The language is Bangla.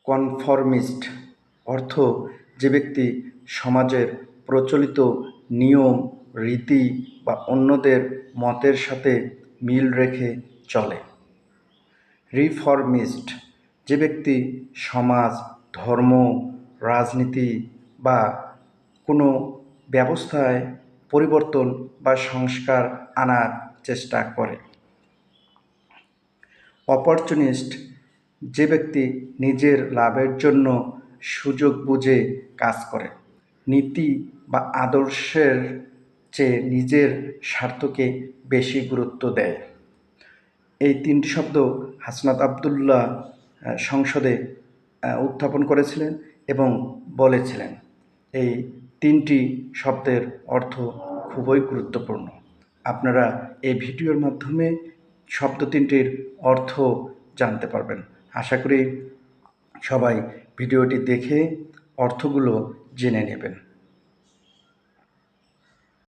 কনফরমিস্ট অর্থ যে ব্যক্তি সমাজের প্রচলিত নিয়ম রীতি বা অন্যদের মতের সাথে মিল রেখে চলে। রিফর্মিস্ট যে ব্যক্তি সমাজ, ধর্ম, রাজনীতি বা কোনো ব্যবস্থায় পরিবর্তন বা সংস্কার আনার চেষ্টা করে। অপরচুনিস্ট যে ব্যক্তি নিজের লাভের জন্য সুযোগ বুঝে কাজ করে, নীতি বা আদর্শের চেয়ে নিজের স্বার্থকে বেশি গুরুত্ব দেয়। এই তিনটি শব্দ হাসনাত আবদুল্লাহ সংসদে উত্থাপন করেছিলেন এবং বলেছিলেন। এই তিনটি শব্দের অর্থ খুবই গুরুত্বপূর্ণ। আপনারা এই ভিডিওর মাধ্যমে শব্দ তিনটির অর্থ জানতে পারবেন। আশা করি সবাই ভিডিওটি দেখে অর্থগুলো জেনে নেবেন।